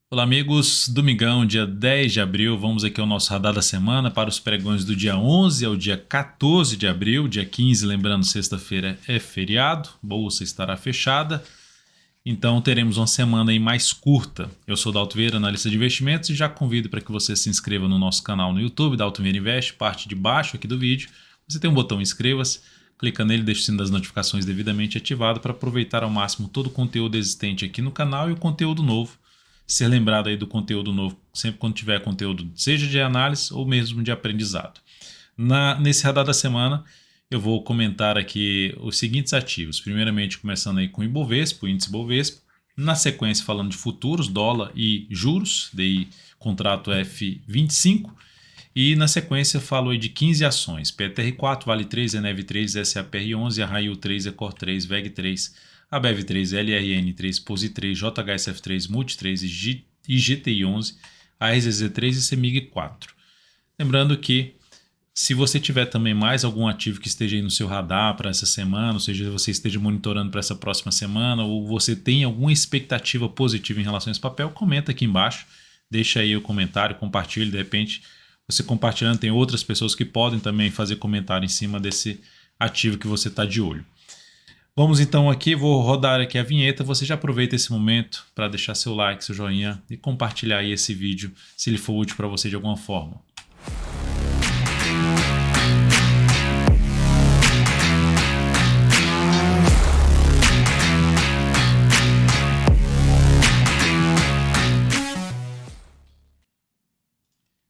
Olá, amigos. Domingão, dia 10 de abril. Vamos aqui ao nosso radar da semana para os pregões do dia 11 ao dia 14 de abril. Dia 15, lembrando, sexta-feira é feriado, bolsa estará fechada. Então teremos uma semana aí mais curta. Eu sou Dalto Vieira, analista de investimentos, e já convido para que você se inscreva no nosso canal no YouTube, Dalto Vieira Invest, parte de baixo aqui do vídeo. Você tem um botão inscreva-se, clica nele, deixa o sino das notificações devidamente ativado para aproveitar ao máximo todo o conteúdo existente aqui no canal e o conteúdo novo. Ser lembrado aí do conteúdo novo sempre quando tiver conteúdo, seja de análise ou mesmo de aprendizado. Nesse radar da semana, eu vou comentar aqui os seguintes ativos. Primeiramente, começando aí com o Ibovespa, o índice Ibovespa. Na sequência, falando de futuros, dólar e juros, daí contrato F25. E na sequência, falo aí de 15 ações. PTR4, Vale 3, Enev 3, SAPR11, Arraio 3, Ecor 3, VEG 3, ABEV 3, LRN 3, POSI 3, JHSF 3, Multi 3 e GTI 11, ARZZ 3 e CEMIG 4. Lembrando que se você tiver também mais algum ativo que esteja aí no seu radar para essa semana, ou seja, você esteja monitorando para essa próxima semana, ou você tem alguma expectativa positiva em relação a esse papel, comenta aqui embaixo, deixa aí o comentário, compartilhe, de repente você compartilhando tem outras pessoas que podem também fazer comentário em cima desse ativo que você está de olho. Vamos então aqui, vou rodar aqui a vinheta, você já aproveita esse momento para deixar seu like, seu joinha e compartilhar aí esse vídeo se ele for útil para você de alguma forma.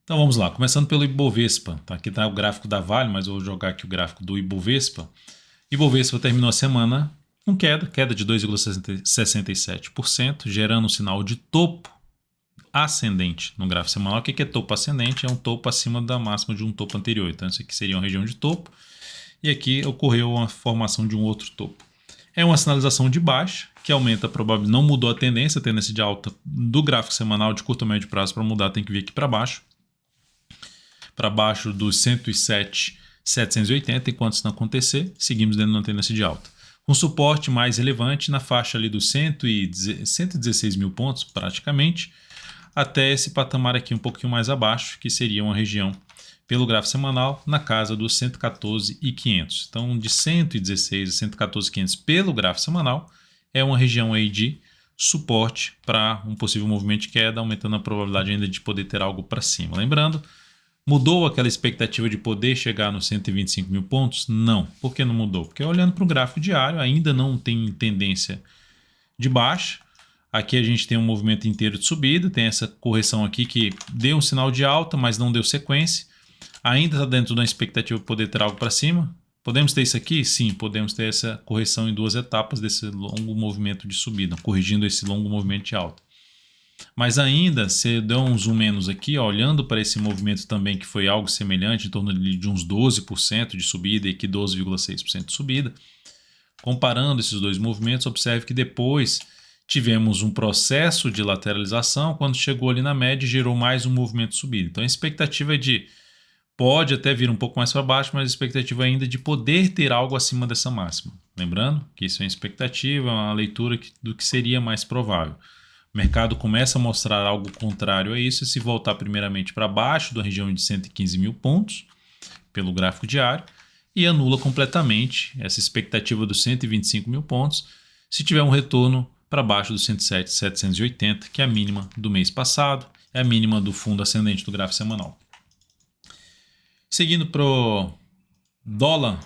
Então vamos lá, começando pelo Ibovespa. Tá? Aqui está o gráfico da Vale, mas eu vou jogar aqui o gráfico do Ibovespa. Ibovespa terminou a semana com queda de 2,67%, gerando um sinal de topo ascendente no gráfico semanal. O que é topo ascendente? É um topo acima da máxima de um topo anterior. Então isso aqui seria uma região de topo e aqui ocorreu a formação de um outro topo. É uma sinalização de baixa, que aumenta a probabilidade, não mudou a tendência de alta do gráfico semanal de curto a médio prazo. Para mudar tem que vir aqui para baixo dos 107.780, enquanto isso não acontecer, seguimos dentro de uma tendência de alta. Com suporte mais relevante na faixa ali dos 116 mil pontos, praticamente, até esse patamar aqui um pouquinho mais abaixo, que seria uma região, pelo gráfico semanal, na casa dos 114.500. Então, de 116 a 114.500 pelo gráfico semanal, é uma região aí de suporte para um possível movimento de queda, aumentando a probabilidade ainda de poder ter algo para cima. Lembrando, mudou aquela expectativa de poder chegar nos 125 mil pontos? Não. Por que não mudou? Porque olhando para o gráfico diário, ainda não tem tendência de baixa. Aqui a gente tem um movimento inteiro de subida, tem essa correção aqui que deu um sinal de alta, mas não deu sequência. Ainda está dentro da expectativa de poder ter algo para cima. Podemos ter isso aqui? Sim, podemos ter essa correção em duas etapas desse longo movimento de subida, corrigindo esse longo movimento de alta. Mas ainda, se deu um zoom menos aqui, ó, olhando para esse movimento também que foi algo semelhante, em torno de uns 12% de subida e aqui 12,6% de subida, comparando esses dois movimentos, observe que depois tivemos um processo de lateralização, quando chegou ali na média gerou mais um movimento de subida. Então a expectativa é de, pode até vir um pouco mais para baixo, mas a expectativa ainda é de poder ter algo acima dessa máxima. Lembrando que isso é uma expectativa, é uma leitura do que seria mais provável. O mercado começa a mostrar algo contrário a isso e se voltar primeiramente para baixo da região de 115 mil pontos, pelo gráfico diário, e anula completamente essa expectativa dos 125 mil pontos, se tiver um retorno para baixo dos 107.780, que é a mínima do mês passado, é a mínima do fundo ascendente do gráfico semanal. Seguindo para o dólar,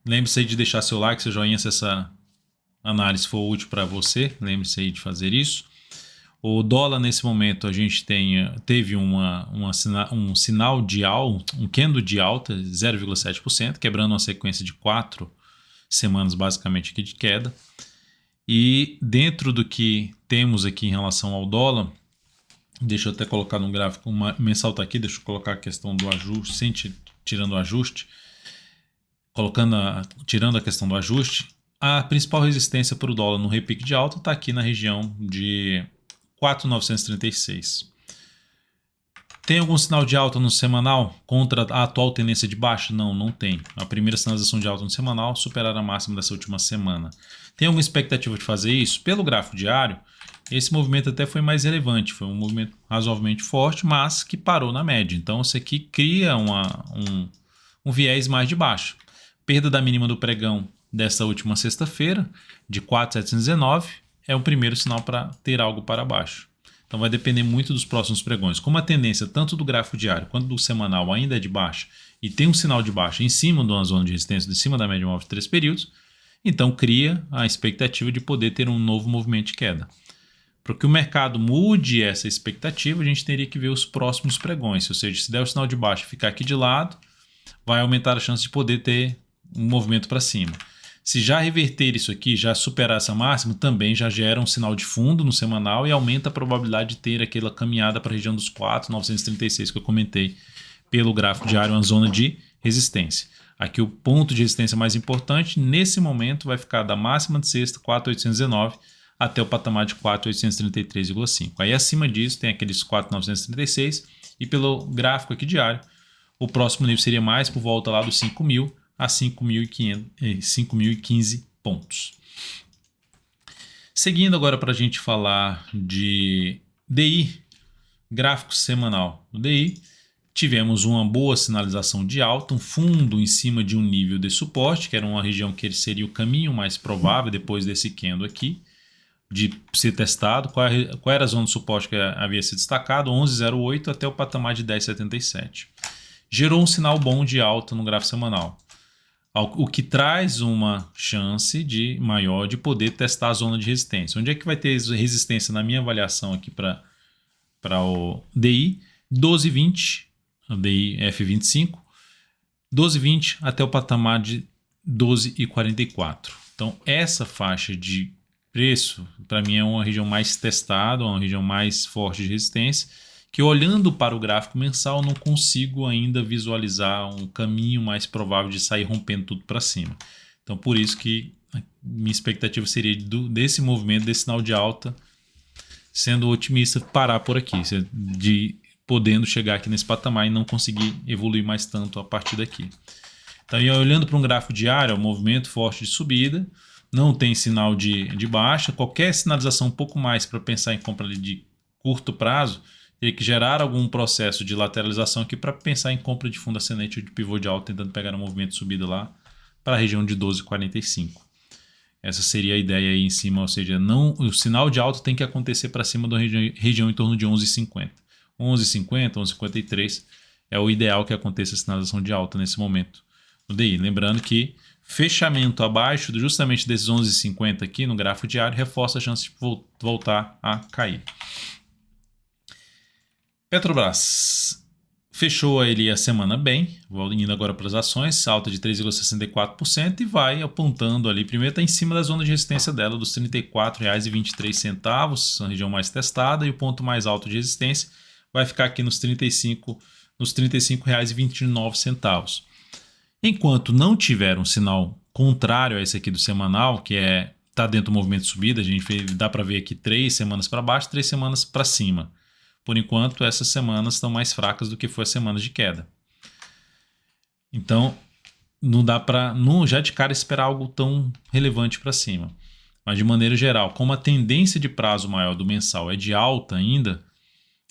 lembre-se aí de deixar seu like, seu joinha se essa análise for útil para você, lembre-se aí de fazer isso. O dólar nesse momento a gente teve um sinal de alta, um candle de alta, 0,7%, quebrando uma sequência de 4 semanas basicamente aqui de queda. E dentro do que temos aqui em relação ao dólar, deixa eu até colocar no gráfico mensal, tá aqui, deixa eu colocar a questão do ajuste, tirando o ajuste, tirando a questão do ajuste, a principal resistência para o dólar no repique de alta está aqui na região de 4.936. Tem algum sinal de alta no semanal contra a atual tendência de baixa? Não, não tem. A primeira sinalização de alta no semanal superar a máxima dessa última semana. Tem alguma expectativa de fazer isso? Pelo gráfico diário, esse movimento até foi mais relevante. Foi um movimento razoavelmente forte, mas que parou na média. Então, isso aqui cria um viés mais de baixo. Perda da mínima do pregão dessa última sexta-feira, de 4.719, é o primeiro sinal para ter algo para baixo. Então vai depender muito dos próximos pregões. Como a tendência tanto do gráfico diário quanto do semanal ainda é de baixa e tem um sinal de baixa em cima de uma zona de resistência, de cima da média móvel de 3 períodos, então cria a expectativa de poder ter um novo movimento de queda. Para que o mercado mude essa expectativa, a gente teria que ver os próximos pregões. Ou seja, se der o sinal de baixa e ficar aqui de lado, vai aumentar a chance de poder ter um movimento para cima. Se já reverter isso aqui, já superar essa máxima, também já gera um sinal de fundo no semanal e aumenta a probabilidade de ter aquela caminhada para a região dos 4.936 que eu comentei pelo gráfico diário, uma zona de resistência. Aqui o ponto de resistência mais importante, nesse momento, vai ficar da máxima de sexta, 4.819, até o patamar de 4.833,5. Aí acima disso tem aqueles 4.936 e pelo gráfico aqui diário, o próximo nível seria mais por volta lá dos 5.000 a 5.015 pontos. Seguindo agora para a gente falar de DI, gráfico semanal do DI, tivemos uma boa sinalização de alta, um fundo em cima de um nível de suporte, que era uma região que seria o caminho mais provável depois desse candle aqui, de ser testado. Qual era a zona de suporte que havia sido destacado? 11,08 até o patamar de 10,77. Gerou um sinal bom de alta no gráfico semanal, o que traz uma chance maior de poder testar a zona de resistência. Onde é que vai ter resistência na minha avaliação aqui para o DI? 12,20, o DI F25, 12,20 até o patamar de 12,44. Então, essa faixa de preço, para mim, é uma região mais testada, uma região mais forte de resistência, que olhando para o gráfico mensal não consigo ainda visualizar um caminho mais provável de sair rompendo tudo para cima. Então por isso que minha expectativa seria desse movimento, desse sinal de alta, sendo otimista, parar por aqui, de podendo chegar aqui nesse patamar e não conseguir evoluir mais tanto a partir daqui. Então olhando para um gráfico diário, é um movimento forte de subida, não tem sinal de baixa, qualquer sinalização um pouco mais para pensar em compra de curto prazo, teria que gerar algum processo de lateralização aqui para pensar em compra de fundo ascendente ou de pivô de alta, tentando pegar um movimento de subida lá para a região de 12,45. Essa seria a ideia aí em cima, ou seja, o sinal de alta tem que acontecer para cima da região em torno de 11,50. 11,50, 11,53 é o ideal que aconteça a sinalização de alta nesse momento no DI. Lembrando que fechamento abaixo justamente desses 11,50 aqui no gráfico diário reforça a chance de voltar a cair. Petrobras fechou ali a semana bem, indo agora para as ações, alta de 3,64% e vai apontando ali, primeiro está em cima da zona de resistência dela, dos R$ 34,23, a região mais testada, e o ponto mais alto de resistência vai ficar aqui nos R$ 35,29. Enquanto não tiver um sinal contrário a esse aqui do semanal, que está dentro do movimento de subida, dá para ver aqui 3 semanas para baixo, 3 semanas para cima. Por enquanto, essas semanas estão mais fracas do que foi as semanas de queda. Então, não dá para, já de cara, esperar algo tão relevante para cima. Mas, de maneira geral, como a tendência de prazo maior do mensal é de alta ainda,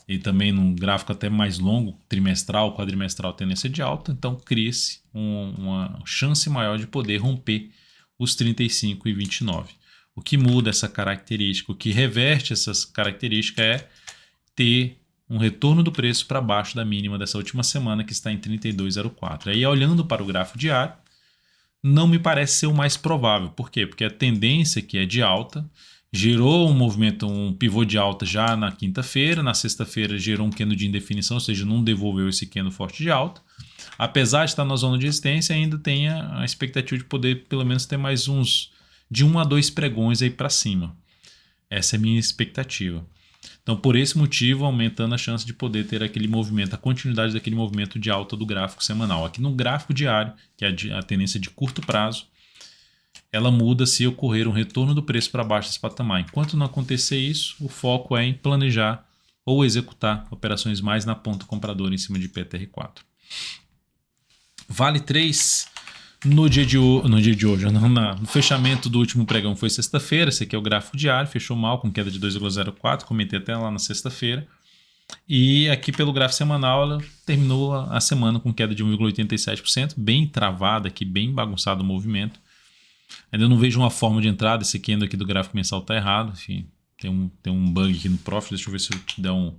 e também num gráfico até mais longo, trimestral, quadrimestral, tendência de alta, então cria-se uma chance maior de poder romper os 35,29. O que muda essa característica, o que reverte essas características é ter um retorno do preço para baixo da mínima dessa última semana, que está em 32,04. Aí, olhando para o gráfico diário, não me parece ser o mais provável. Por quê? Porque a tendência que é de alta gerou um movimento, um pivô de alta já na quinta-feira, na sexta-feira gerou um candle de indefinição, ou seja, não devolveu esse candle forte de alta. Apesar de estar na zona de resistência, ainda tem a expectativa de poder pelo menos ter mais de 1 a 2 pregões aí para cima. Essa é a minha expectativa. Então, por esse motivo, aumentando a chance de poder ter aquele movimento, a continuidade daquele movimento de alta do gráfico semanal. Aqui no gráfico diário, que é a tendência de curto prazo, ela muda se ocorrer um retorno do preço para baixo desse patamar. Enquanto não acontecer isso, o foco é em planejar ou executar operações mais na ponta compradora em cima de PTR4. Vale 3 no dia de hoje, no fechamento do último pregão foi sexta-feira. Esse aqui é o gráfico diário, fechou mal com queda de 2,04, comentei até lá na sexta-feira. E aqui pelo gráfico semanal ela terminou a semana com queda de 1,87%, bem travada aqui, bem bagunçado o movimento. Ainda não vejo uma forma de entrada, esse aqui aqui do gráfico mensal está errado, enfim, tem um bug aqui no Profit, deixa eu ver se eu te der um...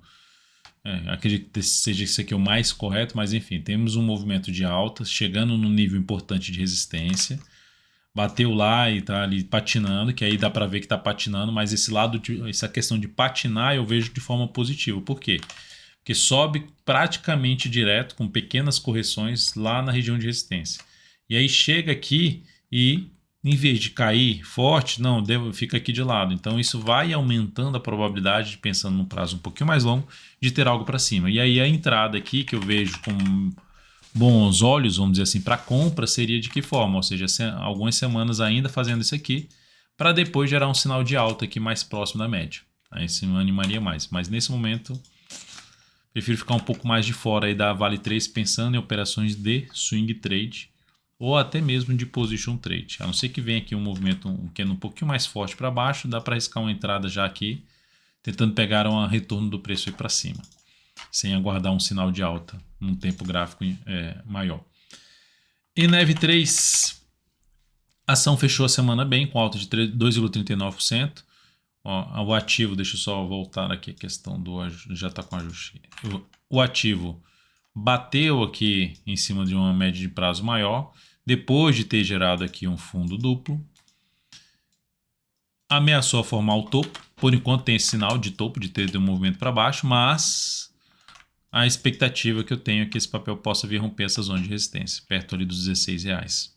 acredito que seja esse aqui o mais correto, mas enfim, temos um movimento de alta, chegando num nível importante de resistência, bateu lá e está ali patinando, que aí dá para ver que está patinando, mas essa questão de patinar eu vejo de forma positiva. Por quê? Porque sobe praticamente direto, com pequenas correções lá na região de resistência. E aí chega aqui e, em vez de cair forte, não, fica aqui de lado. Então isso vai aumentando a probabilidade, pensando num prazo um pouquinho mais longo, de ter algo para cima. E aí a entrada aqui, que eu vejo com bons olhos, vamos dizer assim, para compra, seria de que forma? Ou seja, algumas semanas ainda fazendo isso aqui, para depois gerar um sinal de alta aqui mais próximo da média. Aí isso me animaria mais. Mas nesse momento, prefiro ficar um pouco mais de fora aí da Vale 3, pensando em operações de swing trade, ou até mesmo de position trade. A não ser que venha aqui um movimento um pouquinho mais forte para baixo, dá para arriscar uma entrada já aqui, tentando pegar um retorno do preço aí para cima, sem aguardar um sinal de alta num tempo gráfico maior. E na EV3, a ação fechou a semana bem, com alta de 2,39%. O ativo, deixa eu só voltar aqui a questão do... já está com ajuste. O ativo bateu aqui em cima de uma média de prazo maior, depois de ter gerado aqui um fundo duplo. Ameaçou formar o topo. Por enquanto tem esse sinal de topo, de ter um movimento para baixo, mas a expectativa que eu tenho é que esse papel possa vir romper essa zona de resistência, perto ali dos R$16.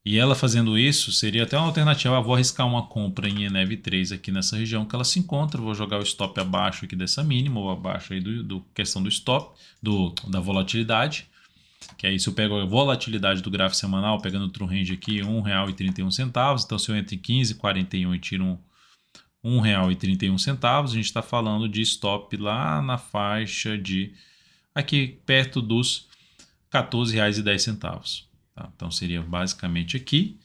E ela fazendo isso, seria até uma alternativa. Eu vou arriscar uma compra em ENEV3 aqui nessa região que ela se encontra. Vou jogar o stop abaixo aqui dessa mínima, ou abaixo aí do questão do stop, da volatilidade. Que aí se eu pego a volatilidade do gráfico semanal, pegando o true range aqui, R$1,31. Então se eu entro em 15,41 e tiro R$1,31, a gente está falando de stop lá na faixa de aqui perto dos R$14,10. Tá? Então seria basicamente aqui,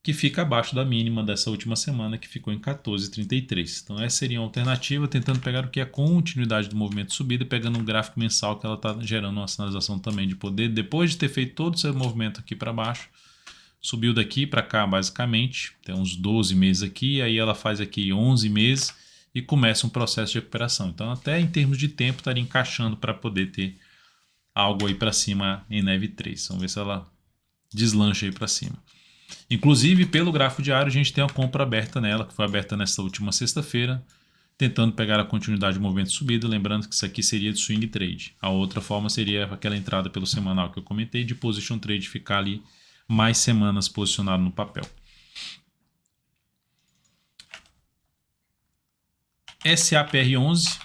que fica abaixo da mínima dessa última semana, que ficou em 14,33. Então essa seria uma alternativa, tentando pegar o que é a continuidade do movimento de subida, pegando um gráfico mensal que ela está gerando uma sinalização também de poder, depois de ter feito todo esse movimento aqui para baixo, subiu daqui para cá basicamente, tem uns 12 meses aqui, aí ela faz aqui 11 meses e começa um processo de recuperação. Então até em termos de tempo estaria encaixando para poder ter algo aí para cima em ENEV3. Vamos ver se ela deslancha aí para cima. Inclusive, pelo gráfico diário, a gente tem uma compra aberta nela, que foi aberta nessa última sexta-feira, tentando pegar a continuidade do movimento de subida, lembrando que isso aqui seria de swing trade. A outra forma seria aquela entrada pelo semanal que eu comentei, de position trade, ficar ali mais semanas posicionado no papel. SAPR11,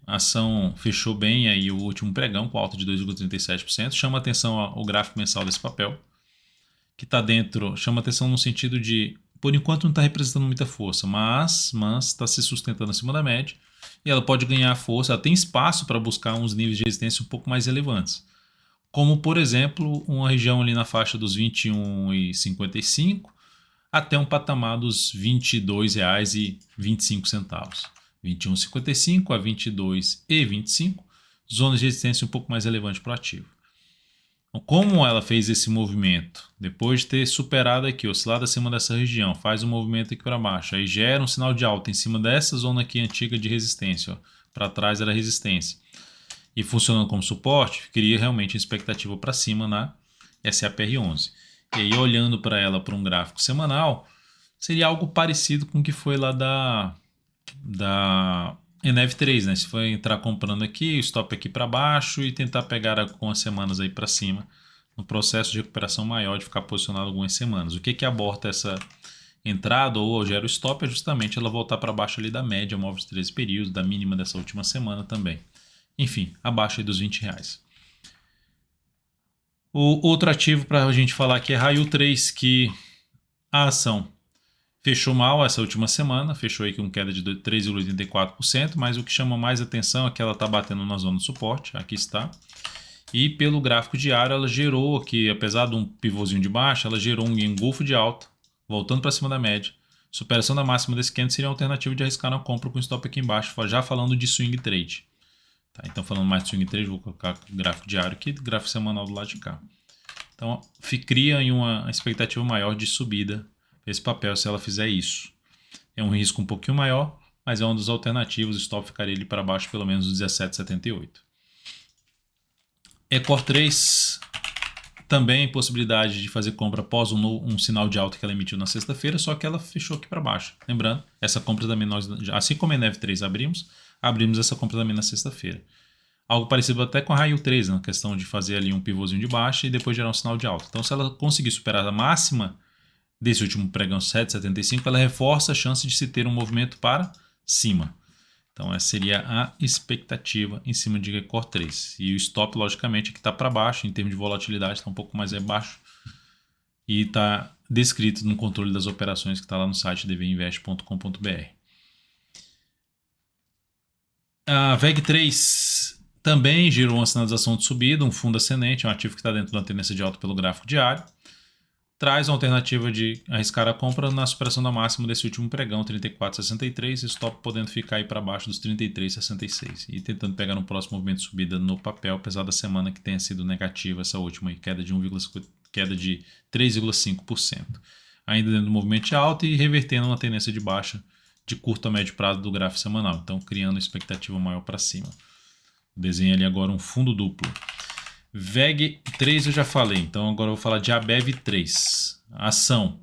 a ação fechou bem aí o último pregão, com alta de 2,37%. Chama atenção o gráfico mensal desse papel, que está dentro, chama atenção no sentido de, por enquanto não está representando muita força, mas está se sustentando acima da média, e ela pode ganhar força, ela tem espaço para buscar uns níveis de resistência um pouco mais relevantes, como por exemplo uma região ali na faixa dos R$21,55 até um patamar dos R$22,25. 21,55 a 22,25, zonas de resistência um pouco mais relevante para o ativo. Como ela fez esse movimento, depois de ter superado aqui, oscilado acima dessa região, faz um movimento aqui para baixo, aí gera um sinal de alta em cima dessa zona aqui antiga de resistência, para trás era resistência, e funcionando como suporte, cria realmente uma expectativa para cima na SAPR11. E aí olhando para ela por um gráfico semanal, seria algo parecido com o que foi lá da ENEV3, né? Se for entrar comprando aqui, stop aqui para baixo e tentar pegar com as semanas aí para cima, no processo de recuperação maior, de ficar posicionado algumas semanas. O que aborta essa entrada ou gera o stop é justamente ela voltar para baixo ali da média móvel de 13 períodos, da mínima dessa última semana também. Enfim, abaixo aí dos R$20. O outro ativo para a gente falar aqui é Raio 3, que a ação Fechou mal essa última semana, fechou aí com queda de 3,84%, mas o que chama mais atenção é que ela está batendo na zona de suporte, aqui está. E pelo gráfico diário ela gerou aqui, apesar de um pivôzinho de baixa, ela gerou um engolfo de alta, voltando para cima da média. Superação da máxima desse candle seria uma alternativa de arriscar na compra com stop aqui embaixo, já falando de swing trade. Tá, então falando mais de swing trade, vou colocar o gráfico diário aqui, gráfico semanal do lado de cá. Então cria aí uma expectativa maior de subida esse papel se ela fizer isso. É um risco um pouquinho maior, mas é uma das alternativas, o stop ficaria ali para baixo pelo menos dos 17,78. Ecor 3, também possibilidade de fazer compra após um sinal de alta que ela emitiu na sexta-feira, só que ela fechou aqui para baixo. Lembrando, essa compra também nós, assim como a Enev 3 abrimos essa compra também na sexta-feira. Algo parecido até com a Raio 3, na questão de fazer ali um pivôzinho de baixa e depois gerar um sinal de alta. Então se ela conseguir superar a máxima desse último pregão 7,75, ela reforça a chance de se ter um movimento para cima. Então essa seria a expectativa em cima de Ecor 3. E o stop, logicamente, aqui está para baixo, em termos de volatilidade, está um pouco mais abaixo. E está descrito no controle das operações que está lá no site dvinvest.com.br. A VEG3 também gerou uma sinalização de subida, um fundo ascendente, um ativo que está dentro da tendência de alta pelo gráfico diário. Traz uma alternativa de arriscar a compra na superação da máxima desse último pregão, 34,63, stop podendo ficar aí para baixo dos 33,66 e tentando pegar no próximo movimento de subida no papel, apesar da semana que tenha sido negativa essa última aí, queda de 3,5%. Ainda dentro do movimento de alta e revertendo uma tendência de baixa de curto a médio prazo do gráfico semanal, então criando expectativa maior para cima. Desenho ali agora um fundo duplo. VEG 3 eu já falei, então agora eu vou falar de ABEV 3. A ação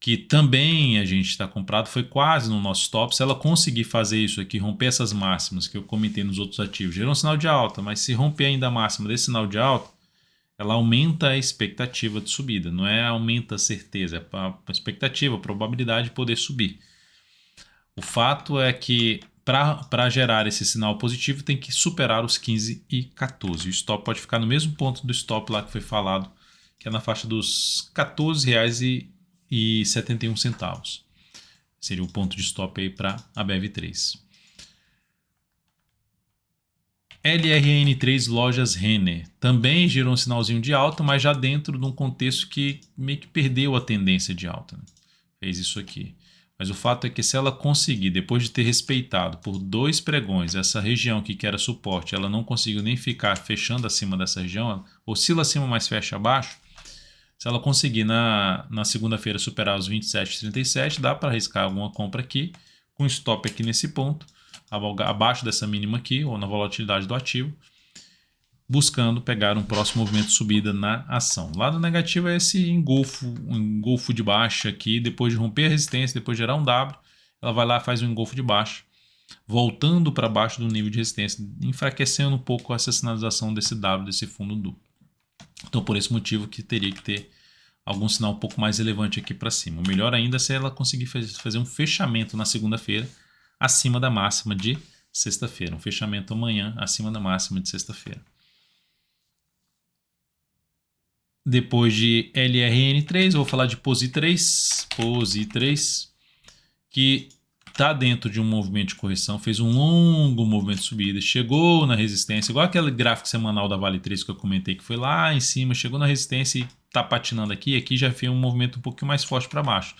que também a gente está comprado, foi quase no nosso stop. Se ela conseguir fazer isso aqui, romper essas máximas que eu comentei nos outros ativos, gerou um sinal de alta, mas se romper ainda a máxima desse sinal de alta, ela aumenta a expectativa de subida, não é aumenta a certeza, é a expectativa, a probabilidade de poder subir. O fato é que para gerar esse sinal positivo tem que superar os 15 e 14. O stop pode ficar no mesmo ponto do stop lá que foi falado, que é na faixa dos R$ 14,71. Seria o ponto de stop aí para a BEV3. LRN3 Lojas Renner também gerou um sinalzinho de alta, mas já dentro de um contexto que meio que perdeu a tendência de alta, né? Fez isso aqui. Mas o fato é que se ela conseguir, depois de ter respeitado por 2 pregões essa região que era suporte, ela não conseguiu nem ficar fechando acima dessa região, ela oscila acima, mas fecha abaixo. Se ela conseguir na segunda-feira superar os 27,37, dá para arriscar alguma compra aqui, com stop aqui nesse ponto, abaixo dessa mínima aqui, ou na volatilidade do ativo, buscando pegar um próximo movimento de subida na ação. Lado negativo é esse engolfo de baixa aqui, depois de romper a resistência, depois de gerar um W, ela vai lá e faz um engolfo de baixa, voltando para baixo do nível de resistência, enfraquecendo um pouco essa sinalização desse W, desse fundo duplo. Então por esse motivo que teria que ter algum sinal um pouco mais relevante aqui para cima. O melhor ainda é se ela conseguir fazer um fechamento na segunda-feira acima da máxima de sexta-feira. Um fechamento amanhã acima da máxima de sexta-feira. Depois de LRN3, eu vou falar de POSI3, que está dentro de um movimento de correção, fez um longo movimento de subida, chegou na resistência, igual aquele gráfico semanal da Vale 3 que eu comentei, que foi lá em cima, chegou na resistência e está patinando aqui, aqui já fez um movimento um pouquinho mais forte para baixo.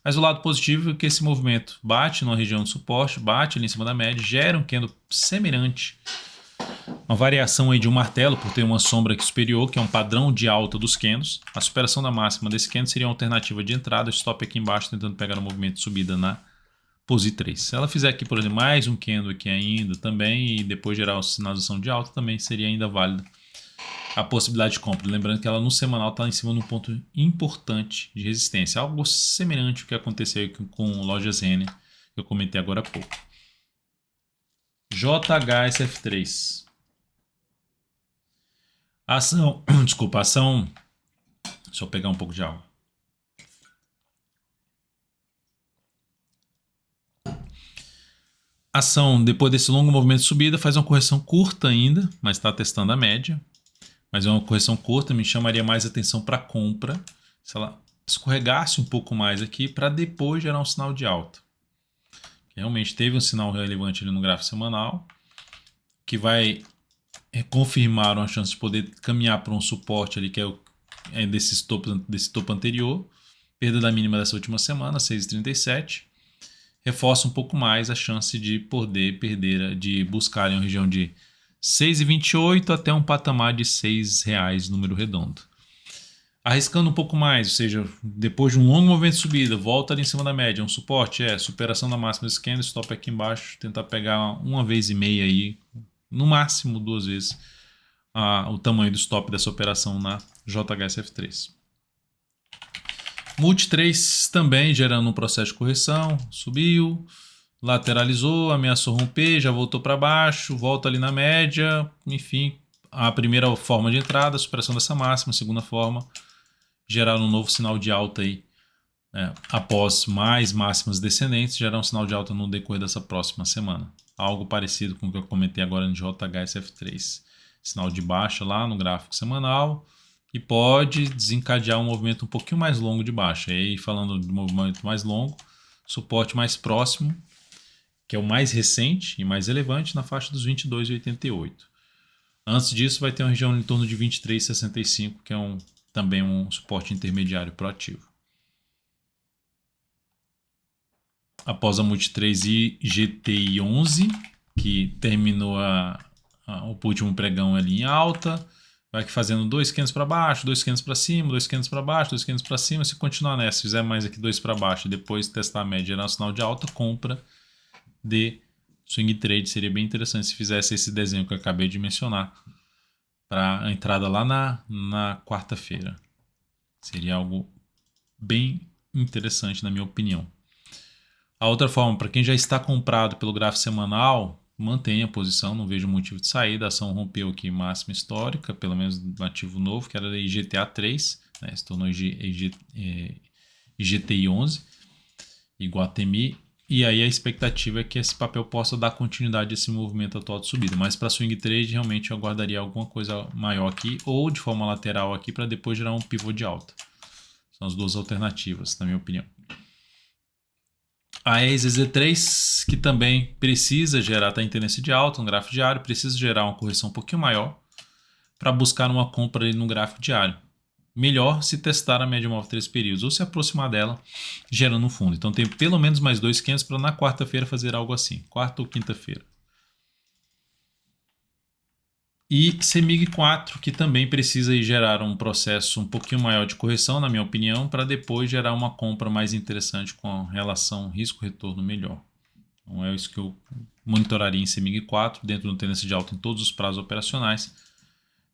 Mas o lado positivo é que esse movimento bate numa região de suporte, bate ali em cima da média, gera um candle semelhante, uma variação aí de um martelo por ter uma sombra aqui superior, que é um padrão de alta dos candles. A superação da máxima desse candle seria uma alternativa de entrada, stop aqui embaixo tentando pegar um movimento de subida na POSI 3. Se ela fizer aqui, por exemplo, mais um candle aqui ainda também e depois gerar uma sinalização de alta, também seria ainda válida a possibilidade de compra. Lembrando que ela no semanal está em cima de um ponto importante de resistência, algo semelhante ao que aconteceu aqui com Lojas Renner, que eu comentei agora há pouco. JHSF3. Ação, desculpa, ação, deixa eu pegar um pouco de água. Ação, depois desse longo movimento de subida, faz uma correção curta ainda, mas está testando a média. Mas é uma correção curta, me chamaria mais atenção para compra. Se ela escorregasse um pouco mais aqui para depois gerar um sinal de alta. Realmente teve um sinal relevante ali no gráfico semanal, que vai confirmar uma chance de poder caminhar para um suporte ali, que é desse topo anterior, perda da mínima dessa última semana, 6,37, reforça um pouco mais a chance de poder perder, de buscar em uma região de 6,28 até um patamar de R$6, número redondo. Arriscando um pouco mais, ou seja, depois de um longo movimento de subida, volta ali em cima da média, um suporte superação da máxima do candle, stop aqui embaixo, tentar pegar uma vez e meia aí, no máximo 2 vezes o tamanho do stop dessa operação na JHSF3. Multi 3 também gerando um processo de correção, subiu, lateralizou, ameaçou romper, já voltou para baixo, volta ali na média, enfim, a primeira forma de entrada, superação dessa máxima, a segunda forma, gerar um novo sinal de alta aí, após mais máximas descendentes, gerar um sinal de alta no decorrer dessa próxima semana. Algo parecido com o que eu comentei agora no JHSF3. Sinal de baixa lá no gráfico semanal e pode desencadear um movimento um pouquinho mais longo de baixa. E aí, falando de movimento mais longo, suporte mais próximo, que é o mais recente e mais relevante, na faixa dos 22,88. Antes disso, vai ter uma região em torno de 23,65, que é também um suporte intermediário proativo. Após a Multi 3 e GTI 11, que terminou o último pregão ali em alta, vai fazendo 2 candles para baixo, 2 candles para cima, 2 candles para baixo, 2 candles para cima. Se continuar nessa, se fizer mais aqui 2 para baixo e depois testar a média, gerar um sinal de alta, compra de swing trade. Seria bem interessante se fizesse esse desenho que eu acabei de mencionar para a entrada lá na quarta-feira. Seria algo bem interessante, na minha opinião. A outra forma, para quem já está comprado pelo gráfico semanal, mantenha a posição, não vejo motivo de saída. A ação rompeu aqui máxima histórica, pelo menos no ativo novo, que era da IGTA 3, né? Se tornou IGTI 11, Iguatemi. E aí a expectativa é que esse papel possa dar continuidade a esse movimento atual de subida. Mas para swing trade, realmente eu aguardaria alguma coisa maior aqui, ou de forma lateral aqui, para depois gerar um pivô de alta. São as duas alternativas, na minha opinião. A EZZ3, que também precisa gerar, está em tendência de alta, no gráfico diário, precisa gerar uma correção um pouquinho maior para buscar uma compra ali no gráfico diário. Melhor se testar a média móvel 3 períodos ou se aproximar dela, gerando um fundo. Então tem pelo menos mais 2 candles para na quarta-feira fazer algo assim, quarta ou quinta-feira. E CEMIG 4, que também precisa gerar um processo um pouquinho maior de correção, na minha opinião, para depois gerar uma compra mais interessante com relação risco-retorno melhor. Então é isso que eu monitoraria em CEMIG 4, dentro de uma tendência de alta em todos os prazos operacionais.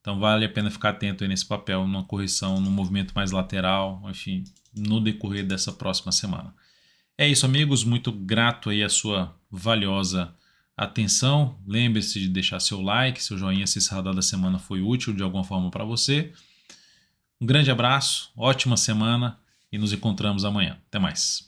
Então vale a pena ficar atento aí nesse papel, numa correção, num movimento mais lateral, enfim, no decorrer dessa próxima semana. É isso, amigos, muito grato aí a sua valiosa atenção. Lembre-se de deixar seu like, seu joinha se esse radar da semana foi útil de alguma forma para você. Um grande abraço, ótima semana e nos encontramos amanhã. Até mais.